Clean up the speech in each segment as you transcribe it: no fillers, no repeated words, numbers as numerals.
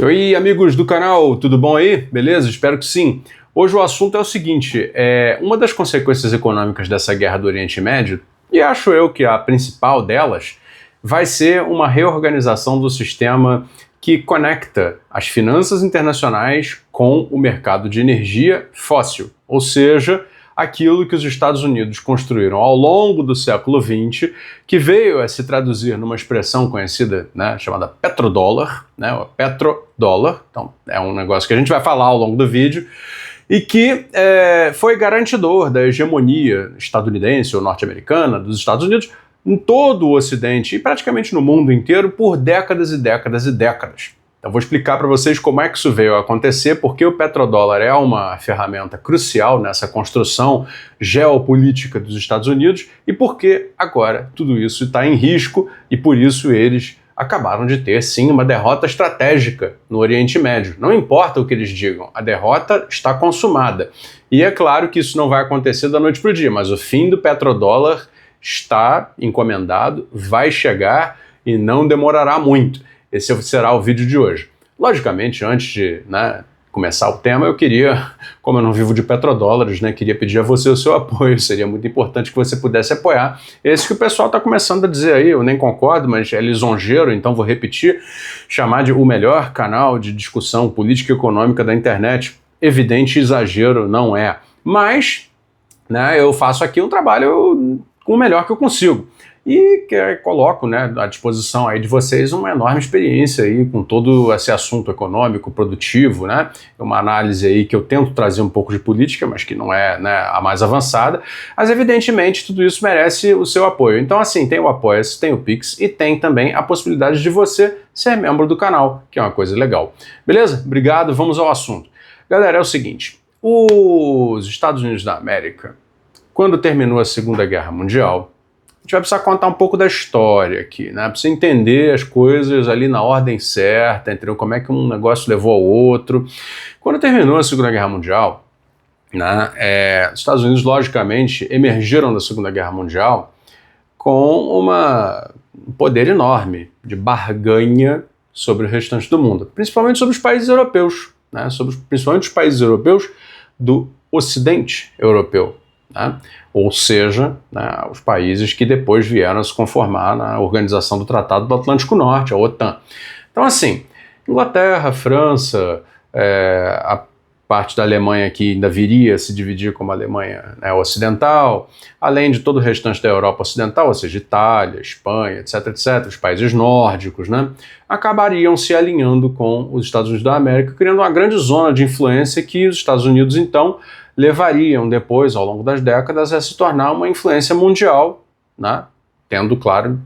Oi, amigos do canal, tudo bom aí? Beleza? Espero que sim. Hoje o assunto é o seguinte, uma das consequências econômicas dessa guerra do Oriente Médio, e acho eu que a principal delas, vai ser uma reorganização do sistema que conecta as finanças internacionais com o mercado de energia fóssil, ou seja, aquilo que os Estados Unidos construíram ao longo do século XX, que veio a se traduzir numa expressão conhecida, né, chamada petrodólar, né, o petrodólar. Então, é um negócio que a gente vai falar ao longo do vídeo, e que foi garantidor da hegemonia estadunidense ou norte-americana dos Estados Unidos em todo o Ocidente e praticamente no mundo inteiro por décadas e décadas e décadas. Então vou explicar para vocês como é que isso veio a acontecer, porque o petrodólar é uma ferramenta crucial nessa construção geopolítica dos Estados Unidos e por que agora tudo isso está em risco e por isso eles acabaram de ter, sim, uma derrota estratégica no Oriente Médio. Não importa o que eles digam, a derrota está consumada. E é claro que isso não vai acontecer da noite para o dia, mas o fim do petrodólar está encomendado, vai chegar e não demorará muito. Esse será o vídeo de hoje. Logicamente, antes de começar o tema, eu queria, como eu não vivo de petrodólares, queria pedir a você o seu apoio. Seria muito importante que você pudesse apoiar. Esse que o pessoal está começando a dizer aí, eu nem concordo, mas é lisonjeiro, então vou repetir, chamar de o melhor canal de discussão política e econômica da internet. Evidente exagero não é. Mas eu faço aqui um trabalho com o melhor que eu consigo. E coloco à disposição aí de vocês uma enorme experiência aí com todo esse assunto econômico, produtivo, uma análise aí que eu tento trazer um pouco de política, mas que não é a mais avançada, mas evidentemente tudo isso merece o seu apoio. Então assim, tem o Apoia-se, tem o Pix e tem também a possibilidade de você ser membro do canal, que é uma coisa legal. Beleza? Obrigado, vamos ao assunto. Galera, é o seguinte, os Estados Unidos da América, quando terminou a Segunda Guerra Mundial, a gente vai precisar contar um pouco da história aqui, né? Precisa entender as coisas ali na ordem certa, entendeu? Como é que um negócio levou ao outro. Quando terminou a Segunda Guerra Mundial, os Estados Unidos, logicamente, emergiram da Segunda Guerra Mundial com um poder enorme de barganha sobre o restante do mundo, principalmente sobre os países europeus, principalmente os países europeus do Ocidente europeu. Ou seja, os países que depois vieram a se conformar na Organização do Tratado do Atlântico Norte, a OTAN. Então assim, Inglaterra, França, a parte da Alemanha que ainda viria a se dividir como a Alemanha ocidental, além de todo o restante da Europa ocidental, ou seja, Itália, Espanha, etc, etc, os países nórdicos, acabariam se alinhando com os Estados Unidos da América, criando uma grande zona de influência que os Estados Unidos, então, levariam depois, ao longo das décadas, a se tornar uma influência mundial, tendo, claro,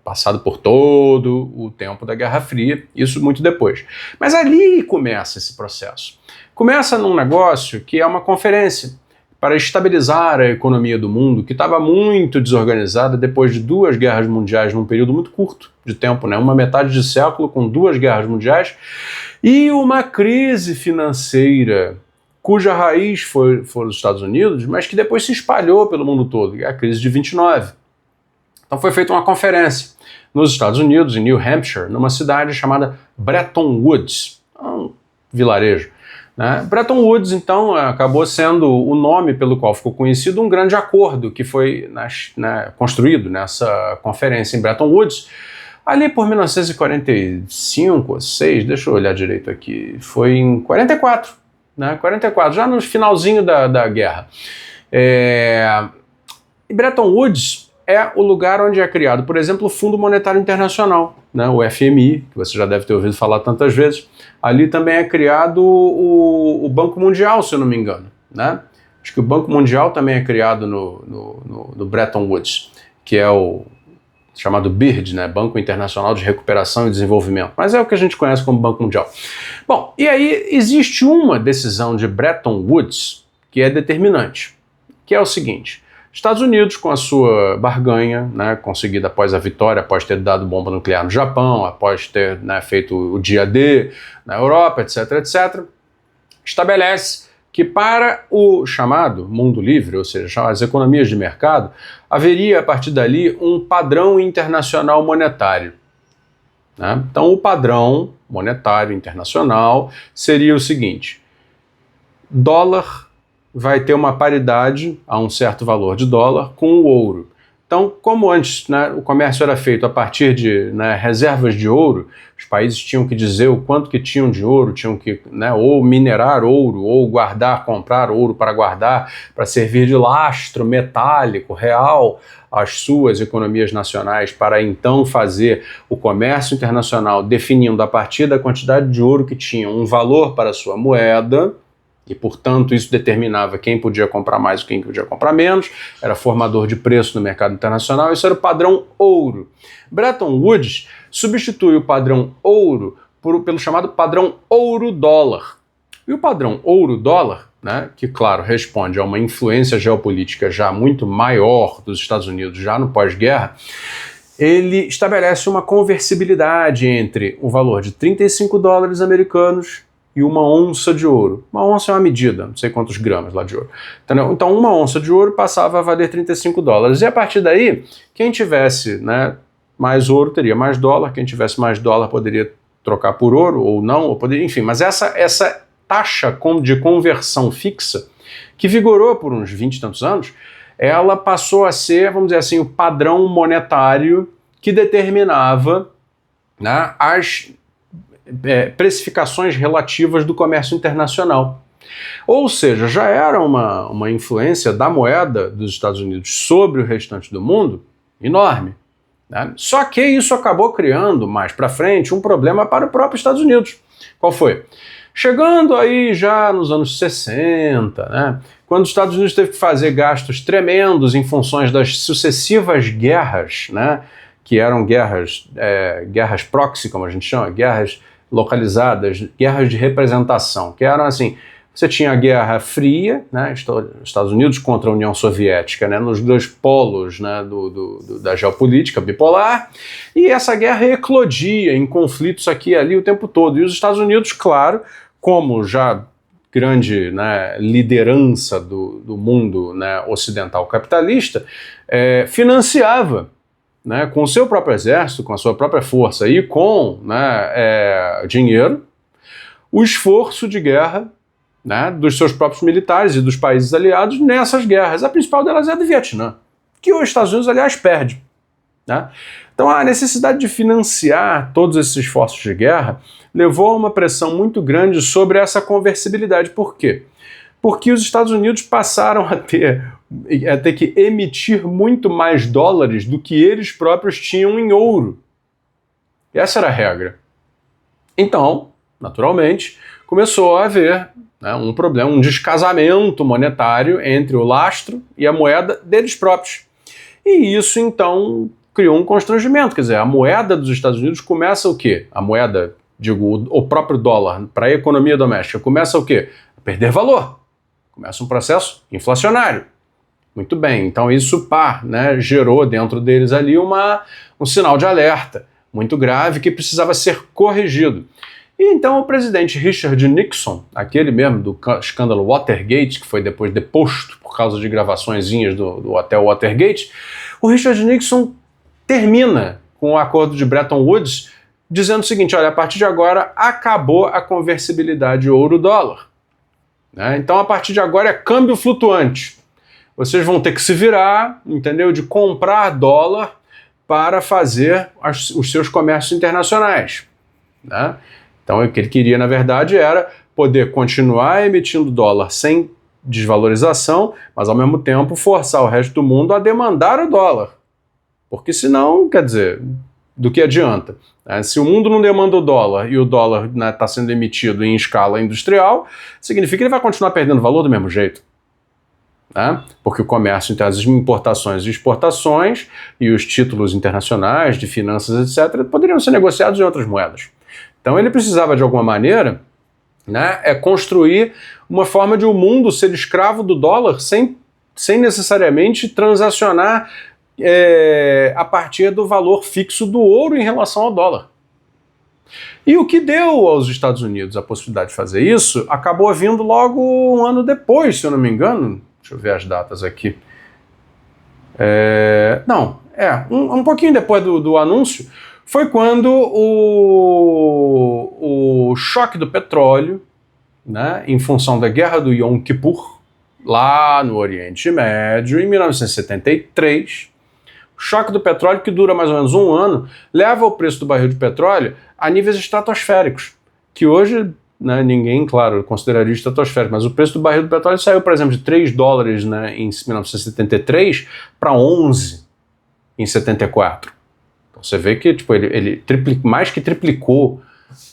passado por todo o tempo da Guerra Fria, isso muito depois. Mas ali começa esse processo. Começa num negócio que é uma conferência para estabilizar a economia do mundo, que estava muito desorganizada depois de duas guerras mundiais num período muito curto de tempo, uma metade de século com duas guerras mundiais, e uma crise financeira cuja raiz foram os Estados Unidos, mas que depois se espalhou pelo mundo todo, que é a crise de 29. Então foi feita uma conferência nos Estados Unidos, em New Hampshire, numa cidade chamada Bretton Woods, um vilarejo. Bretton Woods, então, acabou sendo o nome pelo qual ficou conhecido um grande acordo que foi construído nessa conferência em Bretton Woods, ali por 1945, 6, deixa eu olhar direito aqui, foi em 44, 44, já no finalzinho da guerra. E Bretton Woods é o lugar onde é criado, por exemplo, o Fundo Monetário Internacional, o FMI, que você já deve ter ouvido falar tantas vezes. Ali também é criado o Banco Mundial, se eu não me engano. Acho que o Banco Mundial também é criado no Bretton Woods, que é o chamado BIRD, Banco Internacional de Recuperação e Desenvolvimento, mas é o que a gente conhece como Banco Mundial. Bom, e aí existe uma decisão de Bretton Woods que é determinante, que é o seguinte: Estados Unidos, com a sua barganha, conseguida após a vitória, após ter dado bomba nuclear no Japão, após ter feito o dia D na Europa, etc, etc, estabelece que para o chamado mundo livre, ou seja, as economias de mercado, haveria a partir dali um padrão internacional monetário. Então o padrão monetário internacional seria o seguinte: dólar vai ter uma paridade a um certo valor de dólar com o ouro. Então, como antes, né, o comércio era feito a partir de, né, reservas de ouro, os países tinham que dizer o quanto que tinham de ouro, tinham que, né, ou minerar ouro, ou guardar, comprar ouro para guardar, para servir de lastro metálico, real, às suas economias nacionais, para então fazer o comércio internacional definindo a partir da quantidade de ouro que tinham um valor para a sua moeda, e, portanto, isso determinava quem podia comprar mais e quem podia comprar menos, era formador de preço no mercado internacional, isso era o padrão ouro. Bretton Woods substitui o padrão ouro pelo chamado padrão ouro-dólar. E o padrão ouro-dólar, né, que, claro, responde a uma influência geopolítica já muito maior dos Estados Unidos, já no pós-guerra, ele estabelece uma conversibilidade entre o valor de 35 dólares americanos e uma onça de ouro. Uma onça é uma medida, não sei quantos gramas lá de ouro. Entendeu? Então, uma onça de ouro passava a valer 35 dólares. E a partir daí, quem tivesse, né, mais ouro teria mais dólar, quem tivesse mais dólar poderia trocar por ouro ou não, ou poderia, enfim. Mas essa taxa de conversão fixa, que vigorou por uns 20 e tantos anos, ela passou a ser, vamos dizer assim, o padrão monetário que determinava, né, as precificações relativas do comércio internacional. Ou seja, já era uma influência da moeda dos Estados Unidos sobre o restante do mundo enorme, né? Só que isso acabou criando, mais para frente, um problema para o próprio Estados Unidos. Qual foi? Chegando aí já nos anos 60, né, quando os Estados Unidos teve que fazer gastos tremendos em funções das sucessivas guerras, né, que eram guerras proxy, como a gente chama, guerras localizadas, guerras de representação, que eram assim, você tinha a Guerra Fria, né, Estados Unidos contra a União Soviética, né, nos dois polos, né, da geopolítica bipolar, e essa guerra eclodia em conflitos aqui e ali o tempo todo, e os Estados Unidos, claro, como já grande, né, liderança do mundo, né, ocidental capitalista, financiava, né, com o seu próprio exército, com a sua própria força e com, né, dinheiro, o esforço de guerra, né, dos seus próprios militares e dos países aliados nessas guerras. A principal delas é a do Vietnã, que os Estados Unidos, aliás, perde, né? Então a necessidade de financiar todos esses esforços de guerra levou a uma pressão muito grande sobre essa conversibilidade. Por quê? Porque os Estados Unidos passaram a ter que emitir muito mais dólares do que eles próprios tinham em ouro. Essa era a regra. Então, naturalmente, começou a haver, né, um problema, um descasamento monetário entre o lastro e a moeda deles próprios. E isso, então, criou um constrangimento. Quer dizer, a moeda dos Estados Unidos começa o quê? A moeda, digo, o próprio dólar para a economia doméstica começa o quê? A perder valor. Começa um processo inflacionário. Muito bem, então isso, né, gerou dentro deles ali um sinal de alerta muito grave que precisava ser corrigido. E então o presidente Richard Nixon, aquele mesmo do escândalo Watergate, que foi depois deposto por causa de gravaçõezinhas do hotel Watergate, o Richard Nixon termina com o acordo de Bretton Woods dizendo o seguinte: olha, a partir de agora acabou a conversibilidade ouro-dólar. Né? Então a partir de agora é câmbio flutuante. Vocês vão ter que se virar, entendeu? De comprar dólar para fazer os seus comércios internacionais. Né? Então o que ele queria, na verdade, era poder continuar emitindo dólar sem desvalorização, mas ao mesmo tempo forçar o resto do mundo a demandar o dólar. Porque senão, quer dizer, do que adianta? Se o mundo não demanda o dólar e o dólar, né, está sendo emitido em escala industrial, significa que ele vai continuar perdendo valor do mesmo jeito. Né? Porque o comércio entre as importações e exportações e os títulos internacionais de finanças, etc., poderiam ser negociados em outras moedas. Então ele precisava, de alguma maneira, né, construir uma forma de o mundo ser escravo do dólar sem necessariamente transacionar a partir do valor fixo do ouro em relação ao dólar. E o que deu aos Estados Unidos a possibilidade de fazer isso acabou vindo logo um ano depois, se eu não me engano. Deixa eu ver as datas aqui. Um pouquinho depois do anúncio, foi quando choque do petróleo, né, em função da guerra do Yom Kippur, lá no Oriente Médio, em 1973. O choque do petróleo, que dura mais ou menos um ano, leva o preço do barril de petróleo a níveis estratosféricos, que hoje, né, ninguém, claro, consideraria estratosférico, mas o preço do barril do petróleo saiu, por exemplo, de 3 dólares, né, em 1973 para 11 em 74. Então você vê que tipo, ele mais que triplicou,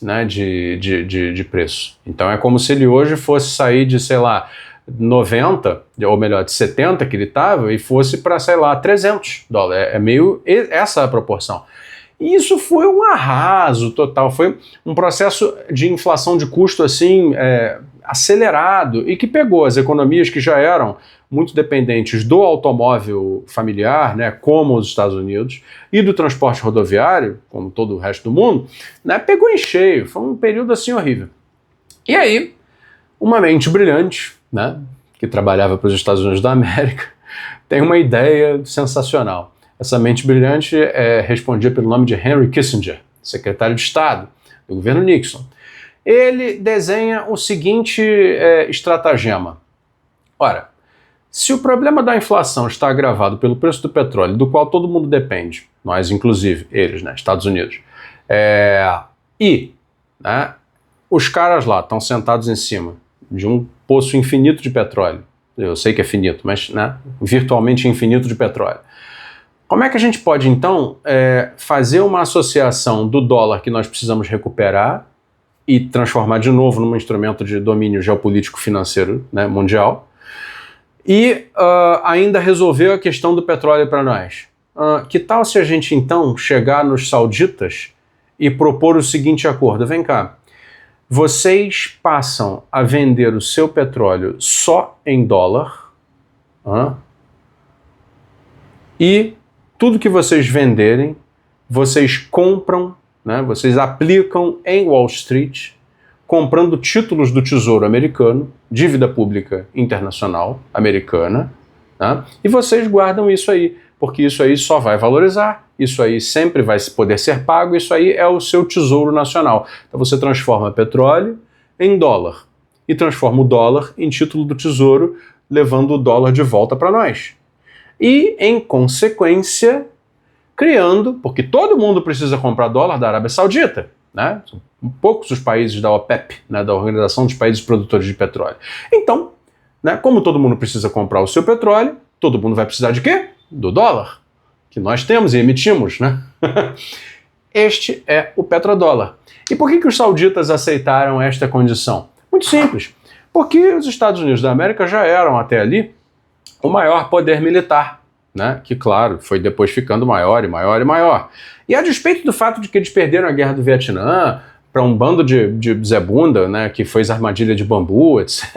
né, de preço. Então é como se ele hoje fosse sair de, sei lá, 90, ou melhor, de 70 que ele estava, e fosse para, sei lá, 300 dólares. É meio essa a proporção. E isso foi um arraso total, foi um processo de inflação de custo assim, acelerado, e que pegou as economias que já eram muito dependentes do automóvel familiar, né, como os Estados Unidos, e do transporte rodoviário, como todo o resto do mundo, né, pegou em cheio, foi um período assim horrível. E aí, uma mente brilhante, né, que trabalhava para os Estados Unidos da América, tem uma ideia sensacional. Essa mente brilhante respondia pelo nome de Henry Kissinger, secretário de Estado do governo Nixon. Ele desenha o seguinte estratagema. Ora, se o problema da inflação está agravado pelo preço do petróleo, do qual todo mundo depende, nós inclusive, eles, né, Estados Unidos, né, os caras lá estão sentados em cima de um poço infinito de petróleo, eu sei que é finito, mas, né, virtualmente infinito de petróleo. Como é que a gente pode, então, fazer uma associação do dólar que nós precisamos recuperar e transformar de novo num instrumento de domínio geopolítico financeiro, né, mundial, e ainda resolver a questão do petróleo para nós? Que tal se a gente, então, chegar nos sauditas e propor o seguinte acordo? Vem cá, vocês passam a vender o seu petróleo só em dólar, e tudo que vocês venderem, vocês compram, né, vocês aplicam em Wall Street, comprando títulos do Tesouro Americano, dívida pública internacional americana, né, e vocês guardam isso aí, porque isso aí só vai valorizar, isso aí sempre vai poder ser pago, isso aí é o seu tesouro nacional. Então você transforma petróleo em dólar e transforma o dólar em título do Tesouro, levando o dólar de volta para nós. E, em consequência, criando, porque todo mundo precisa comprar dólar da Arábia Saudita, né? São poucos os países da OPEP, né, da Organização dos Países Produtores de Petróleo. Então, né, como todo mundo precisa comprar o seu petróleo, todo mundo vai precisar de quê? Do dólar, que nós temos e emitimos, né? Este é o petrodólar. E por que os sauditas aceitaram esta condição? Muito simples. Porque os Estados Unidos da América já eram, até ali, o maior poder militar, né, que, claro, foi depois ficando maior e maior e maior. E a despeito do fato de que eles perderam a guerra do Vietnã para um bando de Zé Bunda, né, que fez armadilha de bambu, etc.,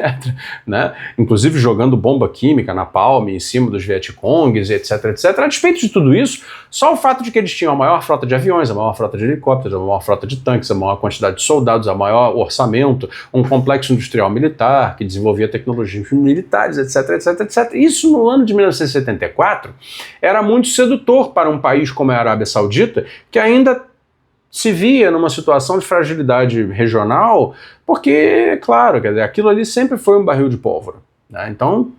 né, inclusive jogando bomba química na palma em cima dos Vietcongues, etc., etc., a despeito de tudo isso, só o fato de que eles tinham a maior frota de aviões, a maior frota de helicópteros, a maior frota de tanques, a maior quantidade de soldados, a maior orçamento, um complexo industrial militar que desenvolvia tecnologias militares, etc., etc., etc., isso no ano de 1974 era muito sedutor para um país como a Arábia Saudita, que ainda se via numa situação de fragilidade regional, porque, claro, quer dizer, aquilo ali sempre foi um barril de pólvora, né? Então,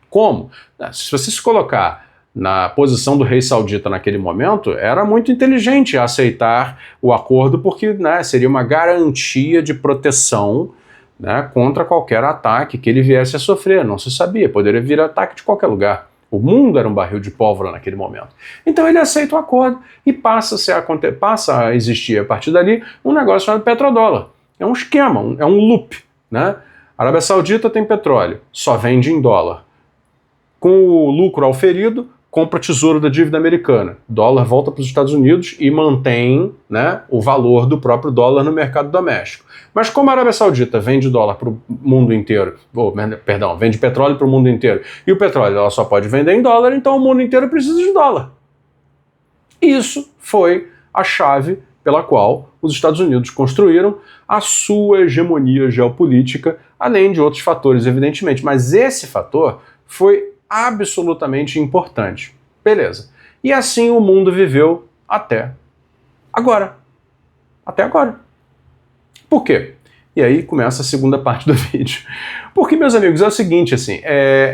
como? Se você se colocar na posição do rei saudita naquele momento, era muito inteligente aceitar o acordo, porque, né, seria uma garantia de proteção, né, contra qualquer ataque que ele viesse a sofrer. Não se sabia, poderia vir ataque de qualquer lugar. O mundo era um barril de pólvora naquele momento. Então ele aceita o acordo e passa a existir a partir dali um negócio chamado petrodólar. É um esquema, é um loop, né? A Arábia Saudita tem petróleo, só vende em dólar. Com o lucro auferido, compra tesouro da dívida americana. Dólar volta para os Estados Unidos e mantém, né, o valor do próprio dólar no mercado doméstico. Mas como a Arábia Saudita vende dólar para o mundo inteiro, vende petróleo para o mundo inteiro, e o petróleo ela só pode vender em dólar, então o mundo inteiro precisa de dólar. Isso foi a chave pela qual os Estados Unidos construíram a sua hegemonia geopolítica, além de outros fatores, evidentemente. Mas esse fator foi absolutamente importante. Beleza. E assim o mundo viveu até agora. Até agora. Por quê? E aí começa a segunda parte do vídeo. Porque, meus amigos, é o seguinte, assim,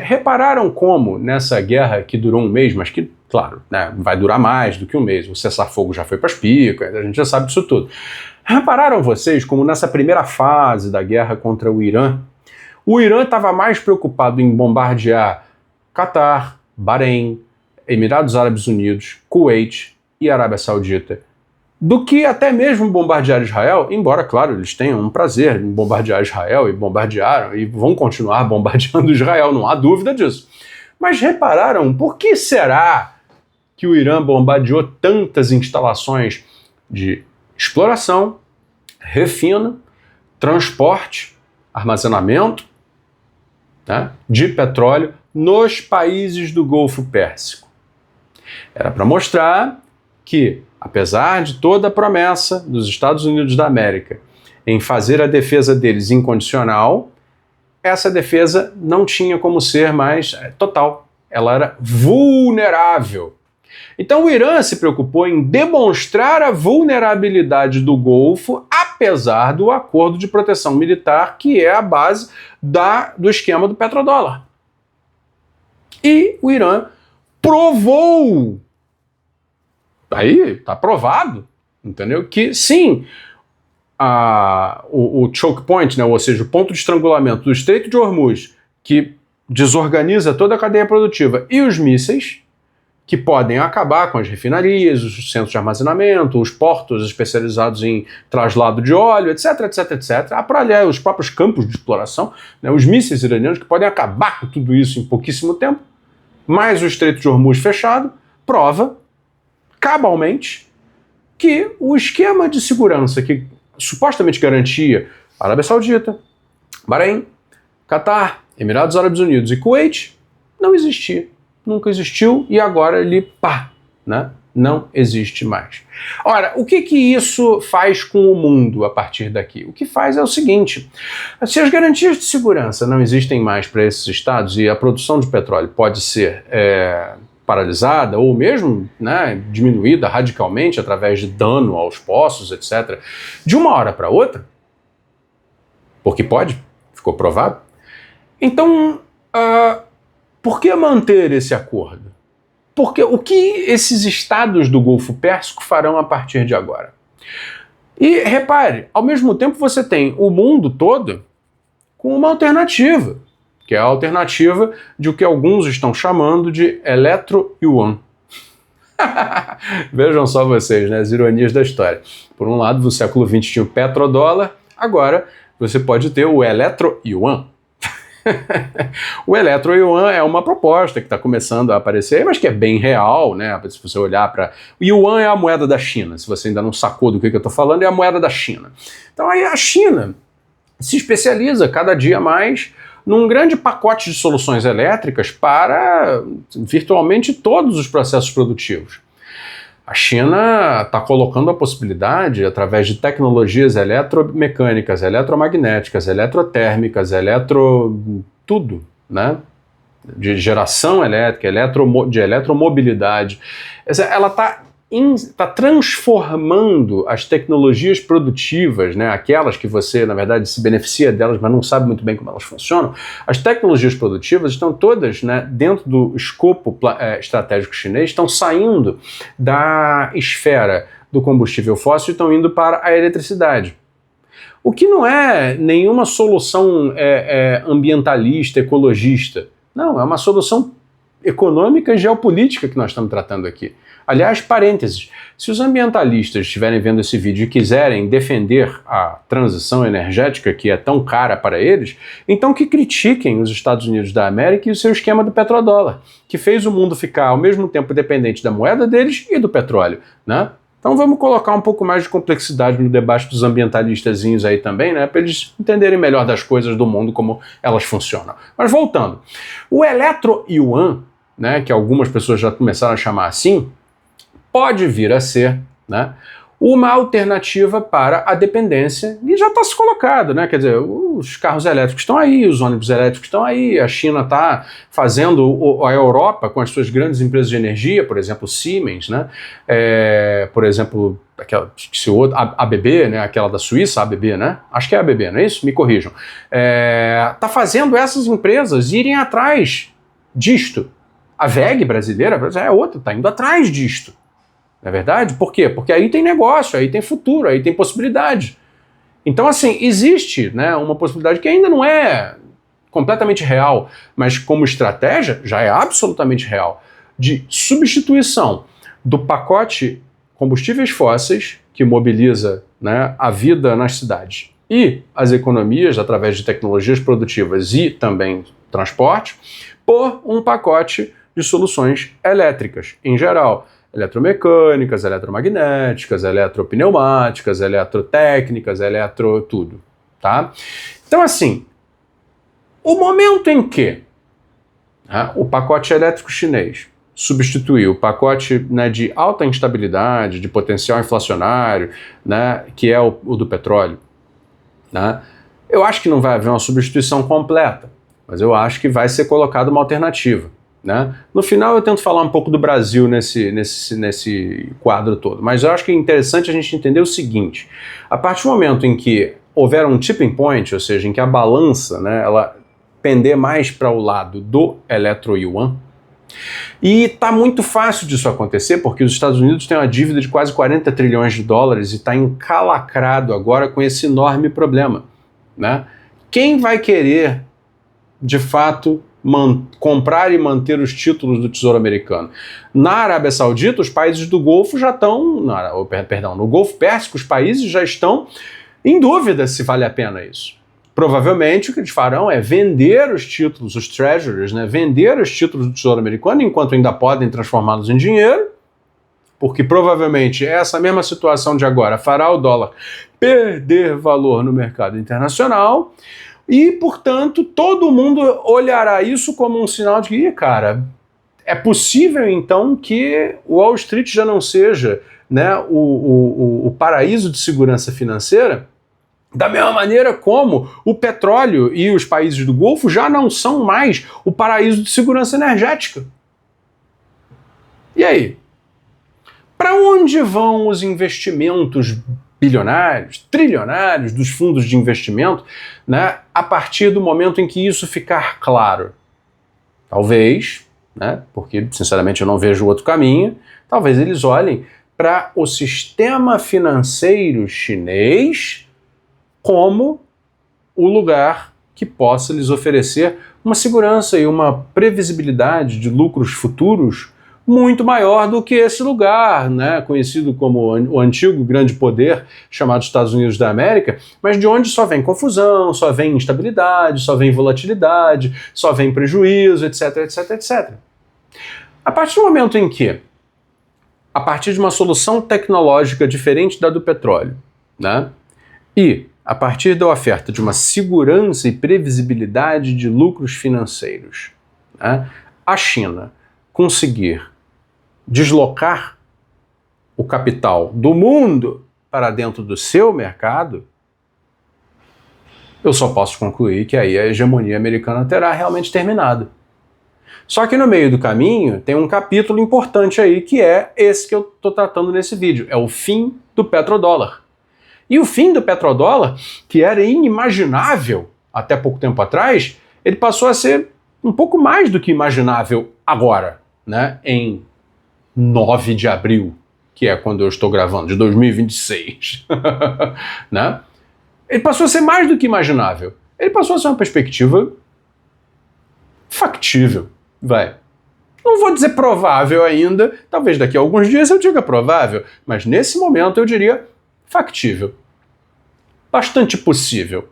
repararam como nessa guerra que durou um mês, mas que, claro, né, vai durar mais do que um mês, o cessar-fogo já foi para as picas, a gente já sabe disso tudo. Repararam vocês como nessa primeira fase da guerra contra o Irã estava mais preocupado em bombardear Catar, Bahrein, Emirados Árabes Unidos, Kuwait e Arábia Saudita do que até mesmo bombardear Israel, embora, claro, eles tenham um prazer em bombardear Israel e bombardearam e vão continuar bombardeando Israel, não há dúvida disso. Mas repararam, por que será que o Irã bombardeou tantas instalações de exploração, refino, transporte, armazenamento, né, de petróleo nos países do Golfo Pérsico? Era para mostrar que, apesar de toda a promessa dos Estados Unidos da América em fazer a defesa deles incondicional, essa defesa não tinha como ser mais total. Ela era vulnerável. Então o Irã se preocupou em demonstrar a vulnerabilidade do Golfo, apesar do acordo de proteção militar, que é a base do esquema do petrodólar. E o Irã provou, aí está provado, entendeu? Que sim, o choke point, né, ou seja, o ponto de estrangulamento do Estreito de Hormuz, que desorganiza toda a cadeia produtiva, e os mísseis, que podem acabar com as refinarias, os centros de armazenamento, os portos especializados em traslado de óleo, etc, etc, etc, para os próprios campos de exploração, né, os mísseis iranianos que podem acabar com tudo isso em pouquíssimo tempo, mais o Estreito de Hormuz fechado, prova cabalmente que o esquema de segurança que supostamente garantia a Arábia Saudita, Bahrein, Catar, Emirados Árabes Unidos e Kuwait não existia. Nunca existiu e agora ele, né, não existe mais. Ora, o que isso faz com o mundo a partir daqui? O que faz é o seguinte: se as garantias de segurança não existem mais para esses estados e a produção de petróleo pode ser paralisada ou mesmo, né, diminuída radicalmente através de dano aos poços, etc., de uma hora para outra, porque pode, ficou provado, então por que manter esse acordo? Porque o que esses estados do Golfo Pérsico farão a partir de agora? E repare, ao mesmo tempo você tem o mundo todo com uma alternativa, que é a alternativa de o que alguns estão chamando de eletro-yuan. Vejam só vocês, né, as ironias da história. Por um lado, no século XX tinha o petrodólar, agora você pode ter o eletro-yuan. O eletro-yuan é uma proposta que está começando a aparecer, mas que é bem real, né? Se você olhar para... O yuan é a moeda da China, se você ainda não sacou do que eu estou falando, é a moeda da China. Então aí a China se especializa cada dia mais num grande pacote de soluções elétricas para virtualmente todos os processos produtivos. A China está colocando a possibilidade, através de tecnologias eletromecânicas, eletromagnéticas, eletrotérmicas, tudo, né? De geração elétrica, de eletromobilidade. Ela está transformando as tecnologias produtivas, né? Aquelas que você, na verdade, se beneficia delas, mas não sabe muito bem como elas funcionam. As tecnologias produtivas estão todas, né, dentro do escopo estratégico chinês, estão saindo da esfera do combustível fóssil e estão indo para a eletricidade. O que não é nenhuma solução ambientalista, ecologista. Não, é uma solução econômica e geopolítica que nós estamos tratando aqui. Aliás, parênteses, se os ambientalistas estiverem vendo esse vídeo e quiserem defender a transição energética que é tão cara para eles, então que critiquem os Estados Unidos da América e o seu esquema do petrodólar, que fez o mundo ficar ao mesmo tempo dependente da moeda deles e do petróleo, né? Então vamos colocar um pouco mais de complexidade no debate dos ambientalistazinhos aí também, né, para eles entenderem melhor das coisas do mundo, como elas funcionam. Mas voltando, o eletro-yuan, né, que algumas pessoas já começaram a chamar assim, pode vir a ser, né, uma alternativa para a dependência, e já está se colocado, né? Quer dizer, os carros elétricos estão aí, os ônibus elétricos estão aí, a China está fazendo a Europa com as suas grandes empresas de energia, por exemplo, Siemens, né? Por exemplo, aquela, a ABB, né? Aquela da Suíça, a ABB, né? Acho que é a ABB, não é isso? Me corrijam. Está fazendo essas empresas irem atrás disto. A WEG brasileira é outra, está indo atrás disto. Não é verdade? Por quê? Porque aí tem negócio, aí tem futuro, aí tem possibilidade. Então, assim, existe, né, uma possibilidade que ainda não é completamente real, mas como estratégia já é absolutamente real, de substituição do pacote combustíveis fósseis, que mobiliza, né, a vida nas cidades, e as economias através de tecnologias produtivas e também transporte, por um pacote de soluções elétricas, em geral. Eletromecânicas, eletromagnéticas, eletropneumáticas, eletrotécnicas, tudo, tá? Então, assim, o momento em que, né, o pacote elétrico chinês substituiu o pacote, né, de alta instabilidade, de potencial inflacionário, né, que é o do petróleo, né, eu acho que não vai haver uma substituição completa, mas eu acho que vai ser colocada uma alternativa. Né? No final eu tento falar um pouco do Brasil nesse quadro todo, mas eu acho que é interessante a gente entender o seguinte: a partir do momento em que houver um tipping point, ou seja, em que a balança, né, ela pender mais para o lado do eletro-yuan, e está muito fácil disso acontecer porque os Estados Unidos têm uma dívida de quase 40 trilhões de dólares e está encalacrado agora com esse enorme problema, né? Quem vai querer, de fato, comprar e manter os títulos do Tesouro Americano? Na Arábia Saudita, os países do Golfo já estão, no Golfo Pérsico, os países já estão em dúvida se vale a pena isso. Provavelmente o que eles farão é vender os títulos, os treasuries, né, vender os títulos do Tesouro Americano enquanto ainda podem transformá-los em dinheiro, porque provavelmente essa mesma situação de agora fará o dólar perder valor no mercado internacional. E, portanto, todo mundo olhará isso como um sinal de que, cara, é possível, então, que Wall Street já não seja, né, o paraíso de segurança financeira, da mesma maneira como o petróleo e os países do Golfo já não são mais o paraíso de segurança energética. E aí? Para onde vão os investimentos bilionários, trilionários dos fundos de investimento, né, a partir do momento em que isso ficar claro? Talvez, né, porque sinceramente eu não vejo outro caminho, talvez eles olhem para o sistema financeiro chinês como o lugar que possa lhes oferecer uma segurança e uma previsibilidade de lucros futuros muito maior do que esse lugar, né, conhecido como o antigo grande poder chamado Estados Unidos da América, mas de onde só vem confusão, só vem instabilidade, só vem volatilidade, só vem prejuízo, etc, etc, etc. A partir do momento em que, a partir de uma solução tecnológica diferente da do petróleo, né, e a partir da oferta de uma segurança e previsibilidade de lucros financeiros, né, a China conseguir deslocar o capital do mundo para dentro do seu mercado, eu só posso concluir que aí a hegemonia americana terá realmente terminado. Só que no meio do caminho tem um capítulo importante aí, que é esse que eu estou tratando nesse vídeo, é o fim do petrodólar. E o fim do petrodólar, que era inimaginável até pouco tempo atrás, ele passou a ser um pouco mais do que imaginável agora, né, em 9 de abril, que é quando eu estou gravando, de 2026, né? Ele passou a ser mais do que imaginável. Ele passou a ser uma perspectiva factível, vai. Não vou dizer provável ainda, talvez daqui a alguns dias eu diga provável, mas nesse momento eu diria factível. Bastante possível.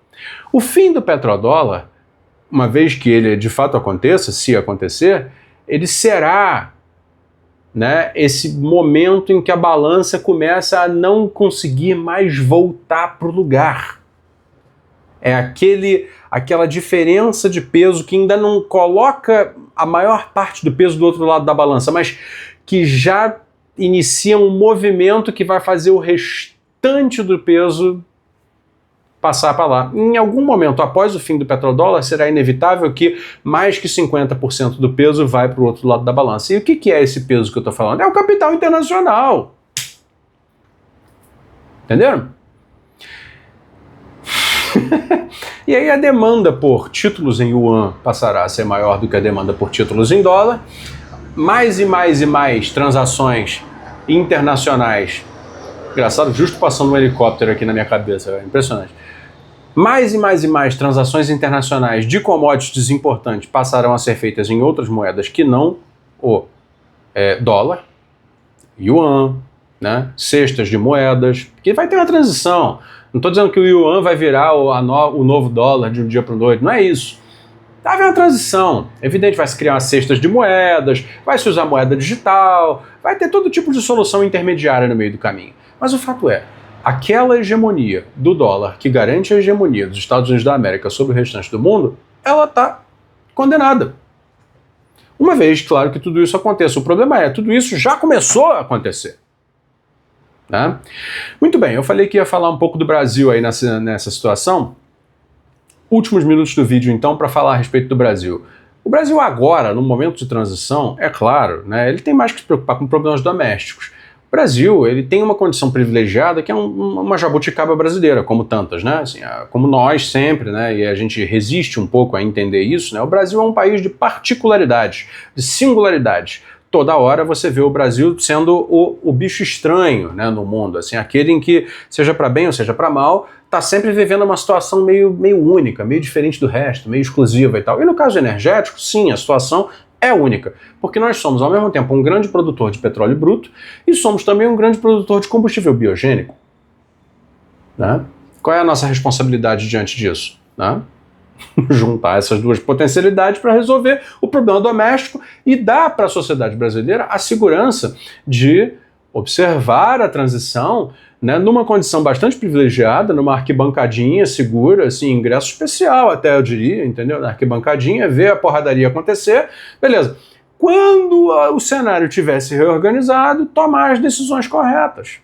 O fim do petrodólar, uma vez que ele de fato aconteça, se acontecer, ele será, né, esse momento em que a balança começa a não conseguir mais voltar para o lugar. É aquela diferença de peso que ainda não coloca a maior parte do peso do outro lado da balança, mas que já inicia um movimento que vai fazer o restante do peso passar para lá. Em algum momento, após o fim do petrodólar, será inevitável que mais que 50% do peso vai para o outro lado da balança. E o que é esse peso que eu estou falando? É o capital internacional. Entenderam? E aí a demanda por títulos em yuan passará a ser maior do que a demanda por títulos em dólar. Mais e mais e mais transações internacionais. Engraçado, justo passando um helicóptero aqui na minha cabeça, é impressionante. Mais e mais e mais transações internacionais de commodities importantes passarão a ser feitas em outras moedas que não o dólar, yuan, né? Cestas de moedas, que vai ter uma transição. Não estou dizendo que o yuan vai virar o novo dólar de um dia para o outro, não é isso. Vai haver uma transição. Evidente, vai se criar umas cestas de moedas, vai se usar moeda digital, vai ter todo tipo de solução intermediária no meio do caminho. Mas o fato é, aquela hegemonia do dólar que garante a hegemonia dos Estados Unidos da América sobre o restante do mundo, ela está condenada. Uma vez, claro, que tudo isso aconteça. O problema é, tudo isso já começou a acontecer. Né? Muito bem, eu falei que ia falar um pouco do Brasil aí nessa situação. Últimos minutos do vídeo, então, para falar a respeito do Brasil. O Brasil agora, no momento de transição, é claro, né, ele tem mais que se preocupar com problemas domésticos. O Brasil, ele tem uma condição privilegiada que é uma jabuticaba brasileira, como tantas, né? Assim, como nós sempre, né? E a gente resiste um pouco a entender isso, né? O Brasil é um país de particularidades, de singularidades. Toda hora você vê o Brasil sendo o bicho estranho, né, no mundo, assim, aquele em que, seja para bem ou seja para mal, está sempre vivendo uma situação meio única, meio diferente do resto, meio exclusiva e tal. E no caso energético, sim, a situação é única, porque nós somos ao mesmo tempo um grande produtor de petróleo bruto e somos também um grande produtor de combustível biogênico. Né? Qual é a nossa responsabilidade diante disso? Né? Juntar essas duas potencialidades para resolver o problema doméstico e dar para a sociedade brasileira a segurança de observar a transição, né, numa condição bastante privilegiada, numa arquibancadinha segura, assim, ingresso especial até, eu diria, entendeu? Na arquibancadinha, ver a porradaria acontecer, beleza. Quando o cenário tivesse reorganizado, tomar as decisões corretas.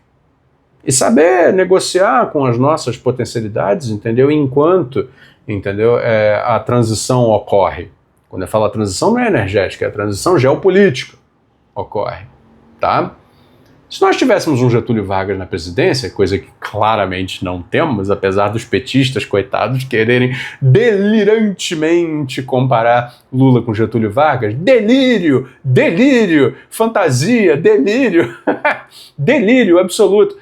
E saber negociar com as nossas potencialidades, entendeu? Enquanto, entendeu, a transição ocorre. Quando eu falo a transição não é energética, é a transição geopolítica ocorre, tá? Se nós tivéssemos um Getúlio Vargas na presidência, coisa que claramente não temos, apesar dos petistas, coitados, quererem delirantemente comparar Lula com Getúlio Vargas, delírio, delírio, fantasia, delírio, delírio absoluto.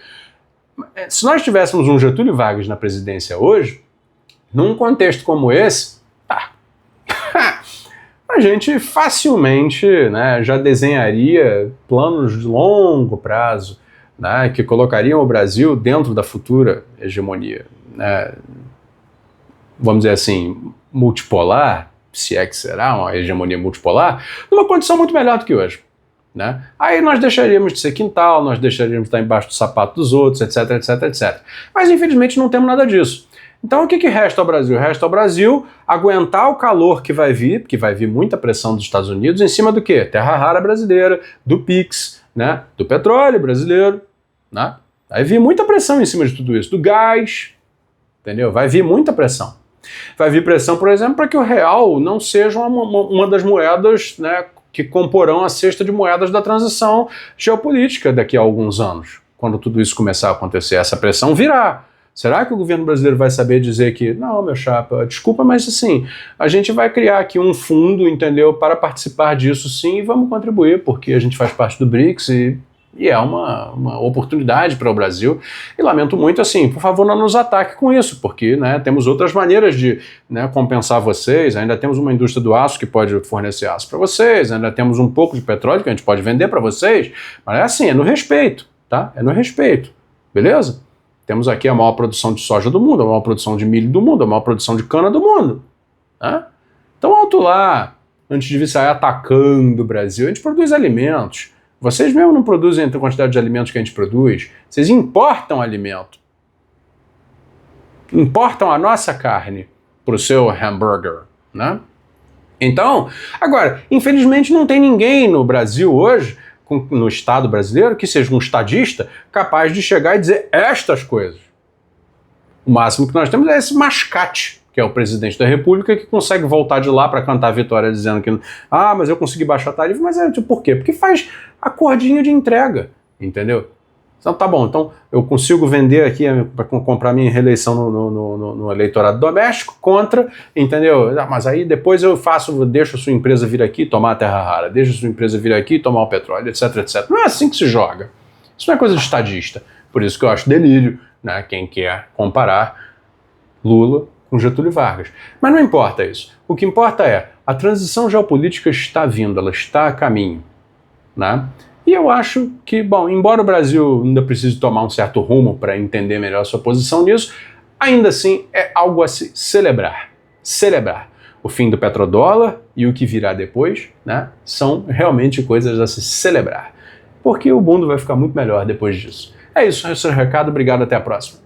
Se nós tivéssemos um Getúlio Vargas na presidência hoje, num contexto como esse, a gente facilmente, né, já desenharia planos de longo prazo, né, que colocariam o Brasil dentro da futura hegemonia, né, vamos dizer assim, multipolar, se é que será uma hegemonia multipolar, numa condição muito melhor do que hoje. Né? Aí nós deixaríamos de ser quintal, nós deixaríamos de estar embaixo do sapato dos outros, etc, etc, etc. Mas infelizmente não temos nada disso. Então o que resta ao Brasil? Resta ao Brasil aguentar o calor que vai vir, porque vai vir muita pressão dos Estados Unidos em cima do quê? Terra rara brasileira, do PIX, né? Do petróleo brasileiro, né? Vai vir muita pressão em cima de tudo isso, do gás, entendeu? Vai vir muita pressão. Vai vir pressão, por exemplo, para que o real não seja uma das moedas, né, que comporão a cesta de moedas da transição geopolítica daqui a alguns anos. Quando tudo isso começar a acontecer, essa pressão virá. Será que o governo brasileiro vai saber dizer que, não, meu chapa, desculpa, mas assim, a gente vai criar aqui um fundo, entendeu, para participar disso sim e vamos contribuir, porque a gente faz parte do BRICS e é uma oportunidade para o Brasil. E lamento muito, assim, por favor, não nos ataque com isso, porque, né, temos outras maneiras de, né, compensar vocês, ainda temos uma indústria do aço que pode fornecer aço para vocês, ainda temos um pouco de petróleo que a gente pode vender para vocês, mas é assim, é no respeito, tá? É no respeito, beleza? Temos aqui a maior produção de soja do mundo, a maior produção de milho do mundo, a maior produção de cana do mundo. Né? Então, alto lá, antes de vir sair atacando o Brasil, a gente produz alimentos. Vocês mesmo não produzem a quantidade de alimentos que a gente produz. Vocês importam alimento. Importam a nossa carne para o seu hambúrguer. Né? Então, agora, infelizmente não tem ninguém no Brasil hoje, no Estado brasileiro que seja um estadista capaz de chegar e dizer estas coisas. O máximo que nós temos é esse mascate, que é o presidente da República, que consegue voltar de lá para cantar a vitória dizendo que mas eu consegui baixar a tarifa, mas por quê? Porque faz acordinho de entrega, entendeu? Então tá bom, então eu consigo vender aqui para comprar minha reeleição no eleitorado doméstico contra, entendeu? Mas aí depois eu deixo a sua empresa vir aqui tomar a terra rara, deixo a sua empresa vir aqui tomar o petróleo, etc, etc. Não é assim que se joga. Isso não é coisa de estadista. Por isso que eu acho delírio, né, quem quer comparar Lula com Getúlio Vargas. Mas não importa isso. O que importa é a transição geopolítica está vindo, ela está a caminho, né? E eu acho que, bom, embora o Brasil ainda precise tomar um certo rumo para entender melhor a sua posição nisso, ainda assim é algo a se celebrar. Celebrar. O fim do petrodólar e o que virá depois, né, são realmente coisas a se celebrar. Porque o mundo vai ficar muito melhor depois disso. É isso, esse é o recado. Obrigado, até a próxima.